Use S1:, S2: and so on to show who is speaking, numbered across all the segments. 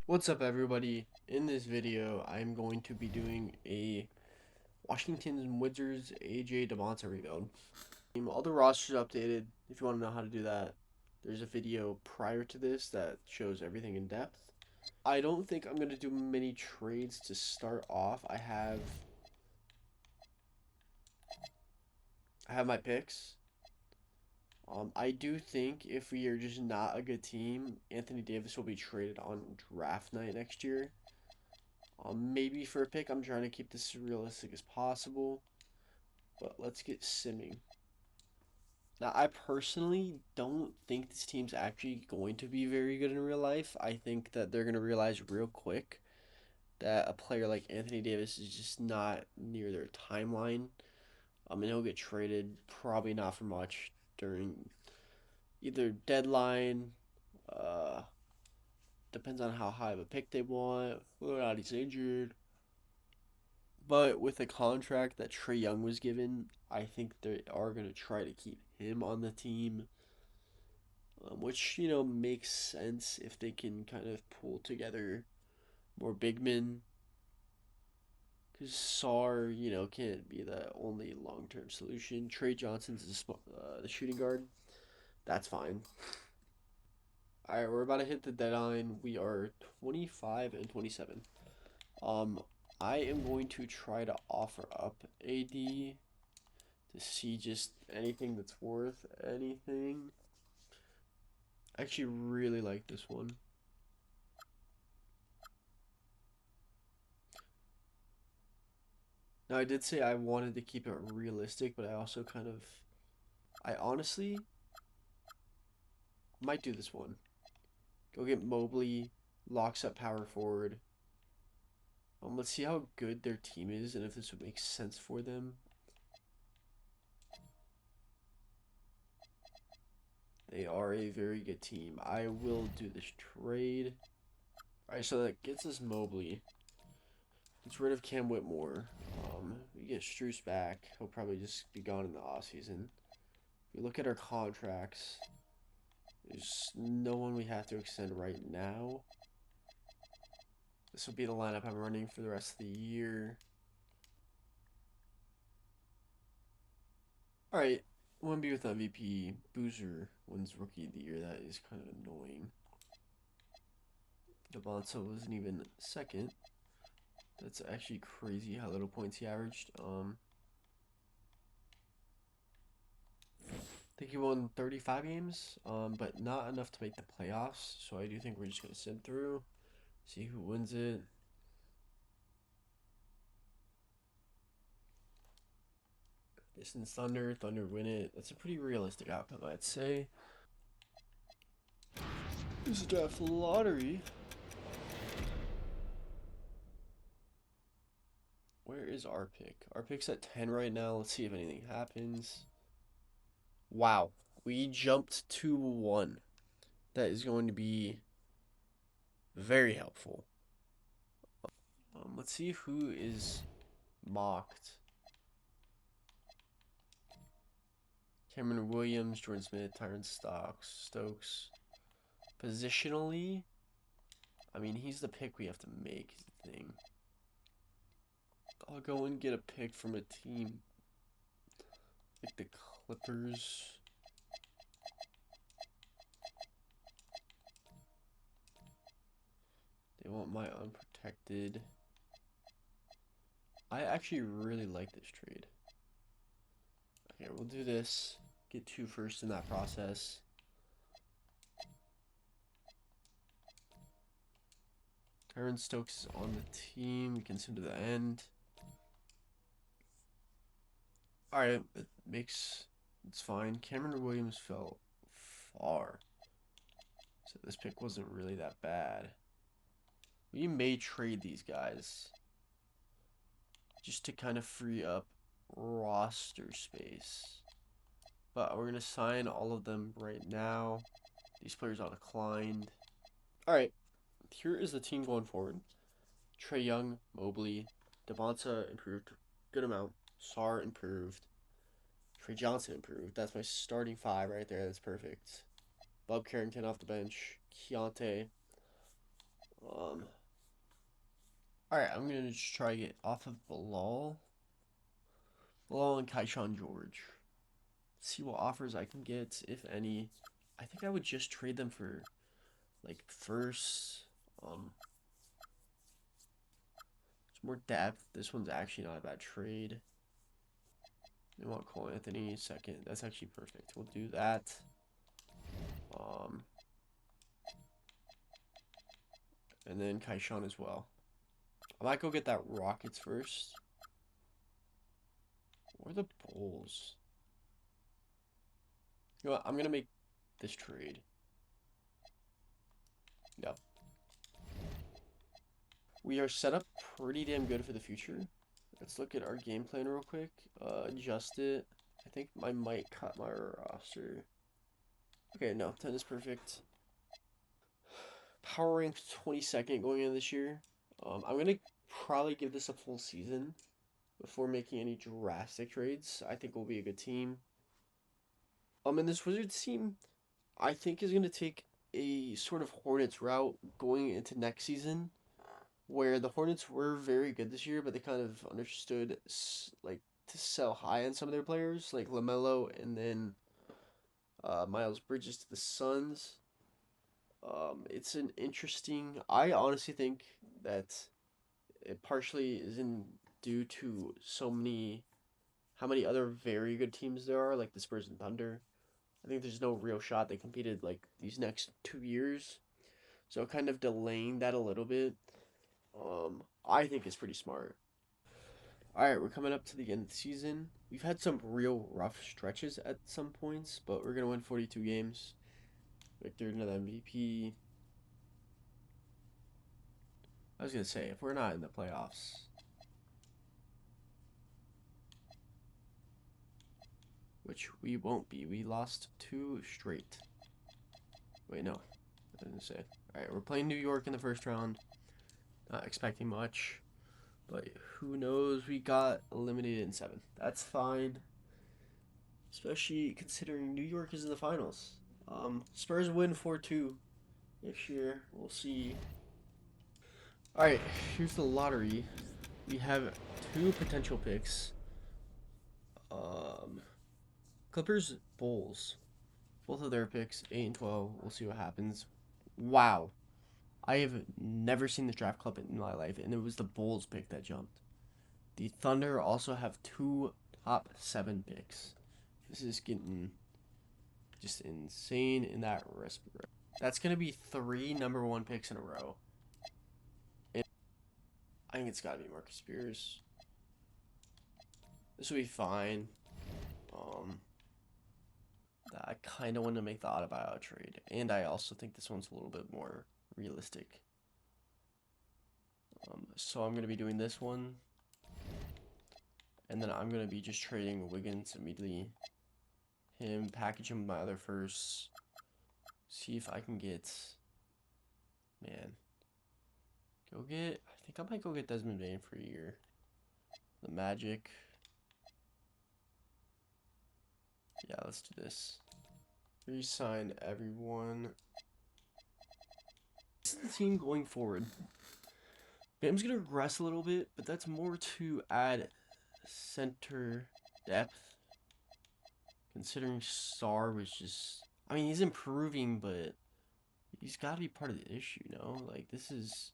S1: What's up, everybody? In this video, I'm going to be doing a Washington Wizards AJ Dybantsa rebuild. All the rosters updated. If you want to know how to do that, there's a video prior to this that shows everything in depth. I don't think I'm going to do many trades to start off. I have my picks. I do think if we are just not a good team, Anthony Davis will be traded on draft night next year. Maybe for a pick, I'm trying to keep this as realistic as possible. But let's get simming. Now, I personally don't think this team's actually going to be very good in real life. I think that they're going to realize real quick that a player like Anthony Davis is just not near their timeline. And he'll get traded, probably not for much, during either deadline, uh, depends on how high of a pick they want, whether or not he's injured. But with the contract that Trae Young was given, I think they are going to try to keep him on the team, which, makes sense if they can kind of pull together more big men. Because Sar, can't be the only long term solution. Trey Johnson's the shooting guard. That's fine. All right, we're about to hit the deadline. We are 25 and 27. Um, I am going to try to offer up AD to see just anything that's worth anything. I actually really like this one. Now, I did say I wanted to keep it realistic, but I honestly might do this one. Go get Mobley, locks up power forward. Let's see how good their team is and if this would make sense for them. They are a very good team. I will do this trade. Alright, so that gets us Mobley. Gets rid of Cam Whitmore. We get Strus back. He'll probably just be gone in the offseason. If we look at our contracts, there's no one we have to extend right now. This will be the lineup I'm running for the rest of the year. Alright, Wemby with MVP. Boozer wins Rookie of the Year. That is kind of annoying. Dybantsa wasn't even second. That's actually crazy how little points he averaged. I think he won 35 games, but not enough to make the playoffs. So I do think we're just going to sit through, see who wins it. Distance Thunder, Thunder win it. That's a pretty realistic outcome, I'd say. This is draft lottery. Where is our pick? Our pick's at 10 right now. Let's see if anything happens. Wow, we jumped to 1. That is going to be very helpful. Let's see who is mocked. Cameron Williams, Jordan Smith, Tyron Stokes. Positionally, I mean, he's the pick we have to make, is the thing. I'll go and get a pick from a team like the Clippers. They want my unprotected. I actually really like this trade. Okay, we'll do this. Get 2 first in that process. Aaron Stokes is on the team. We can send to the end. Alright, it's fine. Cameron Williams fell far. So this pick wasn't really that bad. We may trade these guys just to kind of free up roster space. But we're going to sign all of them right now. These players all declined. Alright, here is the team going forward. Trae Young, Mobley, Dybantsa improved good amount. Sar improved. Trey Johnson improved. That's my starting five right there. That's perfect. Bob Carrington off the bench. Keontae. Um, all right, I'm gonna just try to get off of Bilal and Kaishan George. See what offers I can get, if any. I think I would just trade them for like first. It's more depth. This one's actually not a bad trade. They want Cole Anthony second. That's actually perfect. We'll do that. Um, and then Kaishan as well. I might go get that Rockets first. Or the Bulls. You know what? I'm gonna make this trade. Yep. We are set up pretty damn good for the future. Let's look at our game plan real quick. Adjust it. I think I might cut my roster. Okay, no, 10 is perfect. Power rank 22nd going into this year. I'm gonna probably give this a full season before making any drastic trades. I think we'll be a good team. And this Wizards team, I think, is gonna take a sort of Hornets route going into next season, where the Hornets were very good this year, but they kind of understood like to sell high on some of their players, like LaMelo, and then Miles Bridges to the Suns. It's an interesting. I honestly think that it partially is in due to how many other very good teams there are, like the Spurs and Thunder. I think there's no real shot they competed like these next 2 years, so kind of delaying that a little bit. I think is pretty smart. All right, we're coming up to the end of the season. We've had some real rough stretches at some points, but we're gonna win 42 games. Victor, another MVP. I was gonna say, if we're not in the playoffs, which we won't be, we lost 2 straight. Wait, no, I didn't say. All right, we're playing New York in the first round. Not expecting much, but who knows? We got eliminated in 7. That's fine, especially considering New York is in the finals. Spurs win 4-2 next year. We'll see. All right, here's the lottery. We have 2 potential picks. Um, Clippers, Bulls. Both of their picks, 8 and 12. We'll see what happens. Wow. I have never seen this draft club in my life, and it was the Bulls pick that jumped. The Thunder also have 2 top 7 picks. This is getting just insane in that respect. That's going to be 3 number 1 picks in a row. And I think it's got to be Marcus Spears. This will be fine. I kind of want to make the Adebayo trade, and I also think this one's a little bit more realistic. So I'm going to be doing this one, and then I'm going to be just trading Wiggins immediately. Package him with my other firsts. See if I can get, man. I think I might go get Desmond Bain for a year. The Magic. Yeah, let's do this. Resign everyone. This is the team going forward. Bam's going to regress a little bit, but that's more to add center depth. Considering Sar was just... I mean, he's improving, but he's got to be part of the issue, no? Like, this is...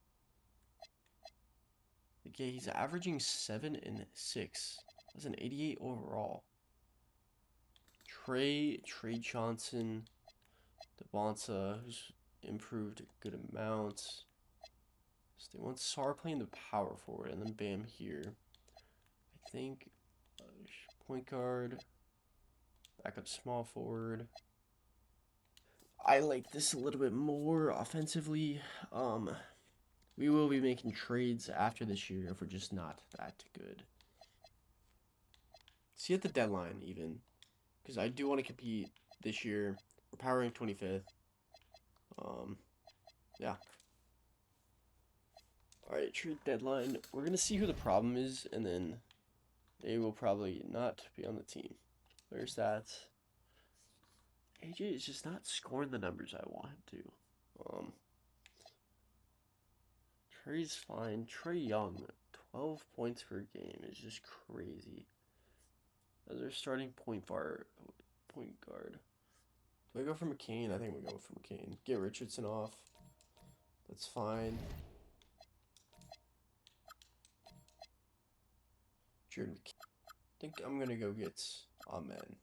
S1: Okay, he's averaging 7 and 6. That's an 88 overall. Trey Johnson, Dybantsa, who's improved a good amount. So they want Sar playing the power forward, and then Bam here. I think point guard, backup small forward. I like this a little bit more offensively. We will be making trades after this year if we're just not that good. See at the deadline even, because I do want to compete this year. We're power rank 25th. Yeah. Alright, trade deadline. We're going to see who the problem is, and then they will probably not be on the team. There's that. AJ is just not scoring the numbers I want him to. Trey's fine. Trey Young, 12 points per game is just crazy. As our starting point guard. Do I go for McCain? I think we go for McCain. Get Richardson off. That's fine. Jordan McCain. I think I'm gonna go get Amen.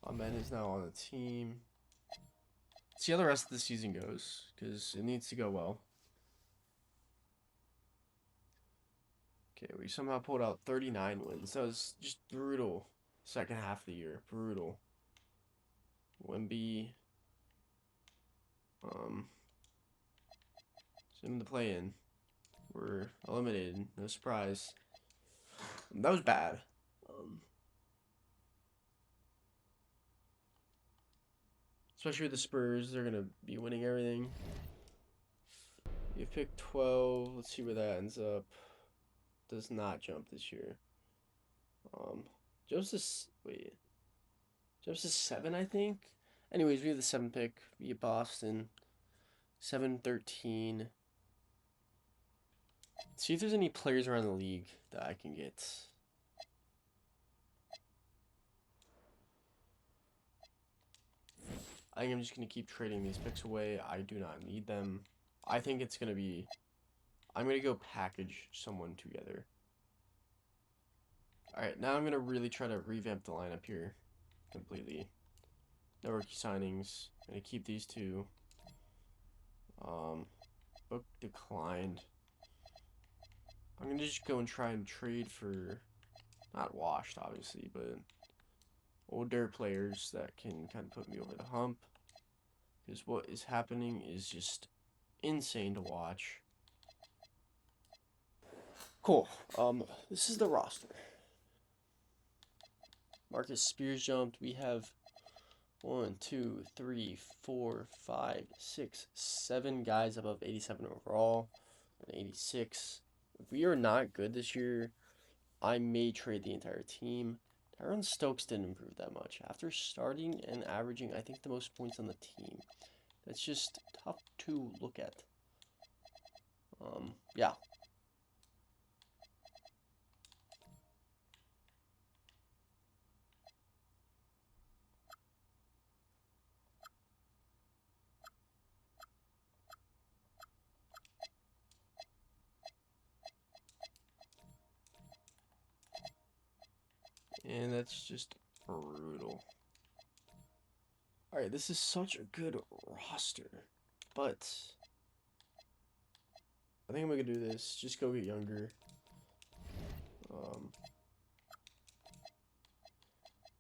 S1: Amen is now on the team. Let's see how the rest of the season goes, because it needs to go well. Okay, we somehow pulled out 39 wins. That was just brutal. Second half of the year, brutal. Wemby, in the play-in, we're eliminated. No surprise. That was bad. Especially with the Spurs, they're gonna be winning everything. You picked 12. Let's see where that ends up. Does not jump this year. Jumps to 7, I think. Anyways, we have the 7 pick. We have Boston. 7-13. See if there's any players around the league that I can get. I think I'm just going to keep trading these picks away. I do not need them. I think it's going to be... I'm going to go package someone together. Alright, now I'm going to really try to revamp the lineup here completely. No rookie signings. I'm going to keep these two. Book declined. I'm going to just go and try and trade for... Not washed, obviously, but... older players that can kind of put me over the hump. Because what is happening is just insane to watch. Cool. This is the roster. Marcus Spears jumped. We have 1, 2, 3, 4, 5, 6, 7 guys above 87 overall. 86. If we are not good this year, I may trade the entire team. Tyrone Stokes didn't improve that much. After starting and averaging, I think, the most points on the team. That's just tough to look at. Yeah. And that's just brutal. Alright, this is such a good roster. But I think I'm gonna do this. Just go get younger.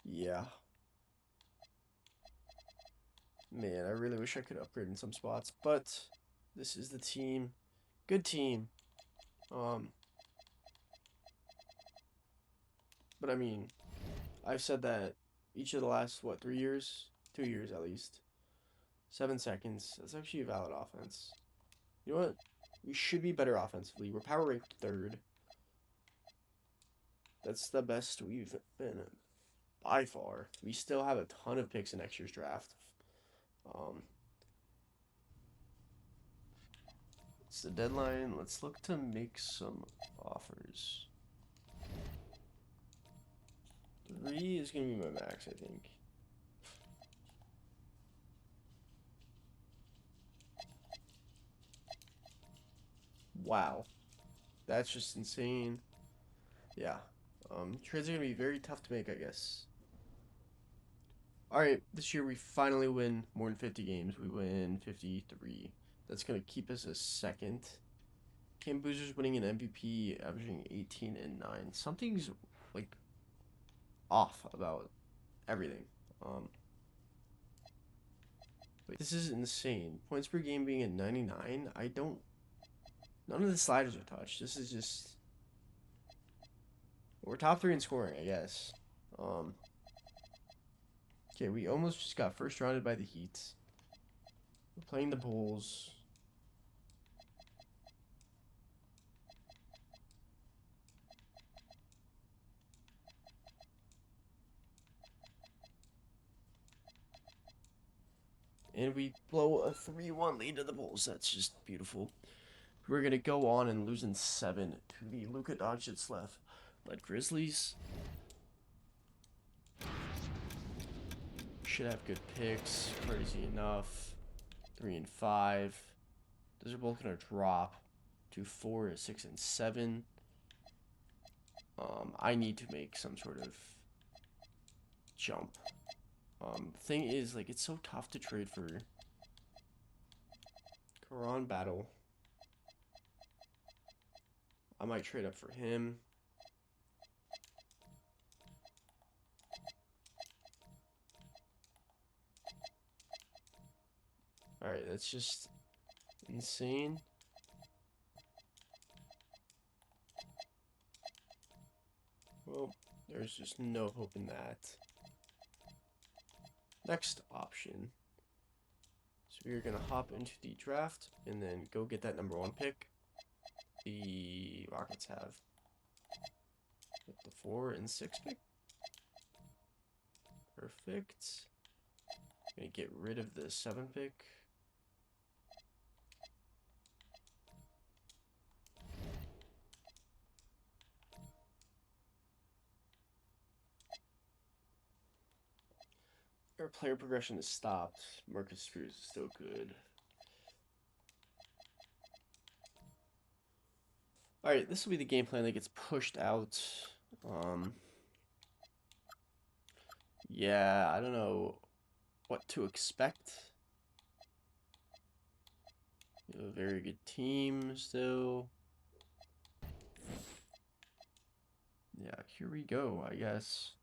S1: Yeah. Man, I really wish I could upgrade in some spots, but this is the team. Good team. But I mean, I've said that each of the last, what, 3 years? 2 years at least. 7 seconds. That's actually a valid offense. You know what? We should be better offensively. We're power ranked 3rd. That's the best we've been by far. We still have a ton of picks in next year's draft. It's the deadline. Let's look to make some offers. 3 is going to be my max, I think. Wow. That's just insane. Yeah. Trades are going to be very tough to make, I guess. Alright, this year we finally win more than 50 games. We win 53. That's going to keep us a 2nd. Cam Boozer's winning an MVP, averaging 18 and 9. Something's, like, off about everything. But this is insane. Points per game being at 99. None of the sliders are touched. This is just... We're top 3 in scoring, I guess. Okay, we almost just got first rounded by the Heat. We're playing the Bulls. And we blow a 3-1 lead to the Bulls. That's just beautiful. We're going to go on and lose in 7 to the Luka Doncic led Grizzlies. Should have good picks. Crazy enough. 3 and 5. Those are both going to drop to 4, 6, and 7. I need to make some sort of jump. The thing is, like, it's so tough to trade for Karan Battle. I might trade up for him. Alright, that's just insane. Well, there's just no hope in that. Next option. So we're going to hop into the draft and then go get that number 1 pick. The Rockets have with the 4 and 6 pick. Perfect. Gonna get rid of the 7 pick. Our player progression is stopped. Marcus Spears is still good. Alright, this will be the game plan that gets pushed out. Yeah, I don't know what to expect. We have a very good team still. Yeah, here we go, I guess.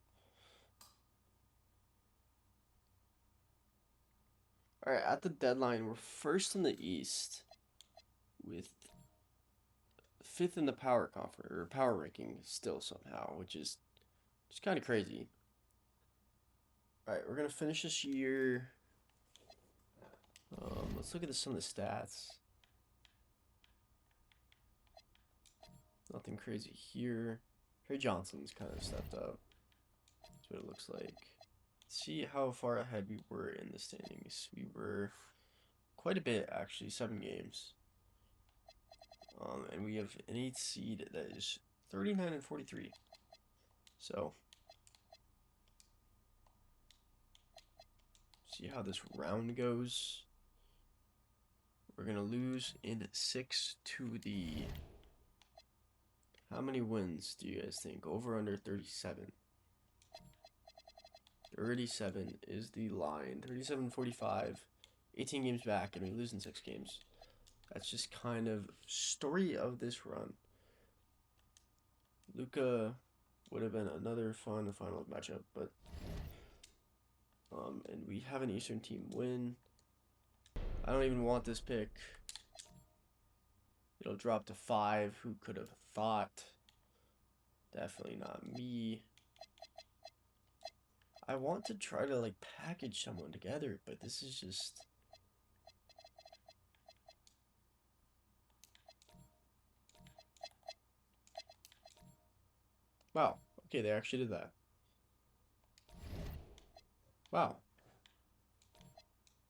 S1: Alright, at the deadline, we're first in the East with 5th in the power conference or power ranking still somehow, which is just kind of crazy. All right, we're gonna finish this year. Let's look at some of the stats. Nothing crazy here. Trey Johnson's kind of stepped up. That's what it looks like. Let's see how far ahead we were in the standings. We were quite a bit actually, 7 games. And we have an 8th seed that is 39 and 43. So, see how this round goes. We're going to lose in 6 to the... How many wins do you guys think? Over under 37. 37 is the line. 37-45. 18 games back, and we lose in 6 games. That's just kind of story of this run. Luka would have been another fun final matchup, but and we have an Eastern team win. I don't even want this pick. It'll drop to 5. Who could have thought? Definitely not me. I want to try to like package someone together, but this is just... Wow. Okay, they actually did that. Wow.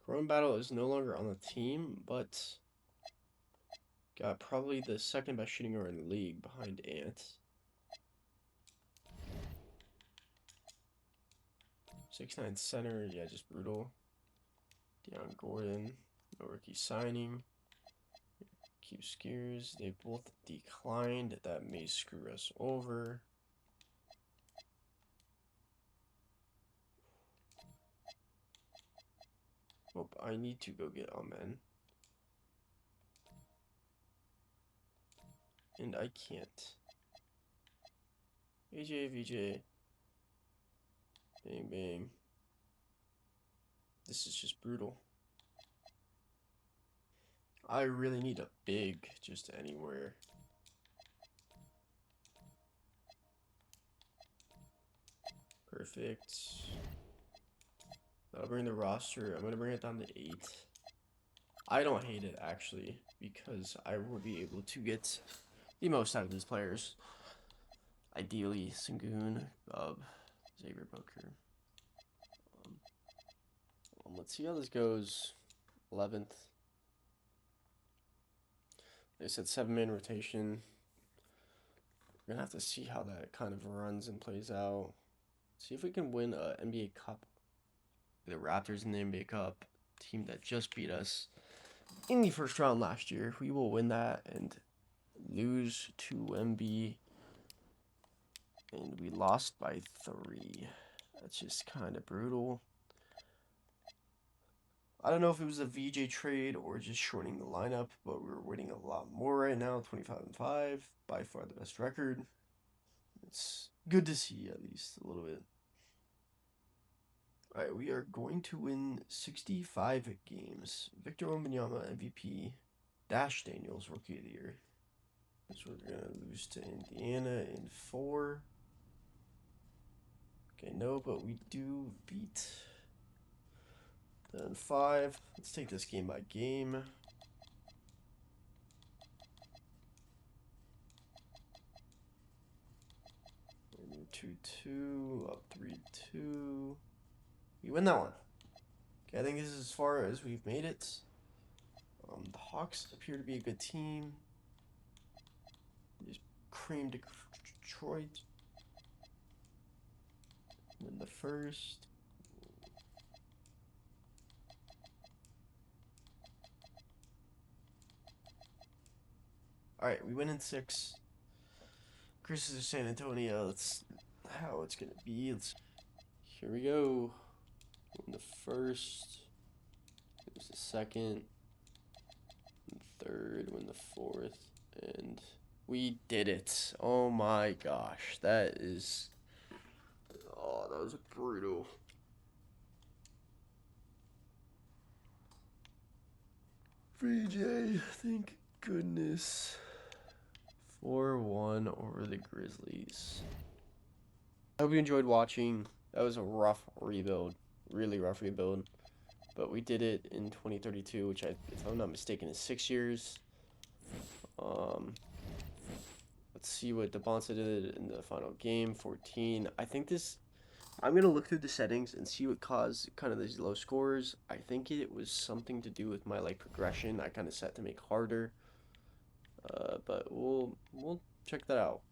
S1: Corona Battle is no longer on the team, but got probably the 2nd best shooting guard in the league behind Ant. 6'9" center, yeah, just brutal. Deion Gordon, no rookie signing. Keep Skiers, they both declined. That may screw us over. Oh, I need to go get Amen. And I can't. AJ, VJ. Bang, bang. This is just brutal. I really need a big just anywhere. Perfect. That'll bring the roster. I'm going to bring it down to 8. I don't hate it, actually, because I will be able to get the most out of these players. Ideally, Sengun, Xavier Booker. Let's see how this goes. 11th. They said 7-man rotation. We're gonna have to see how that kind of runs and plays out. See if we can win a NBA Cup. The Raptors in the NBA Cup, team that just beat us in the first round last year. We will win that and lose to MB, and we lost by 3. That's just kind of brutal. I don't know if it was a VJ trade or just shortening the lineup, but we're winning a lot more right now. 25-5, by far the best record. It's good to see at least a little bit. All right, we are going to win 65 games. Victor Wembanyama MVP, Dash Daniels Rookie of the Year. So we're gonna lose to Indiana in 4. Okay, no, but we do beat. Then 5. Let's take this game by game. We're 2-2, up 3-2. We win that one. Okay, I think this is as far as we've made it. The Hawks appear to be a good team. Just creamed Detroit. Win the first. Alright, we win in 6. Chris is San Antonio. That's how it's gonna be. Here we go. Win the first. Lose the second. Win the third. Win the fourth. And we did it. Oh my gosh. That is. Oh, that was brutal. VJ, thank goodness. 4-1 over the Grizzlies. I hope you enjoyed watching. That was a rough rebuild. Really rough rebuild. But we did it in 2032, which, if I'm not mistaken, is 6 years. Let's see what Dybantsa did in the final game, 14. I think this... I'm going to look through the settings and see what caused kind of these low scores. I think it was something to do with my progression. I kind of set to make harder. But we'll check that out.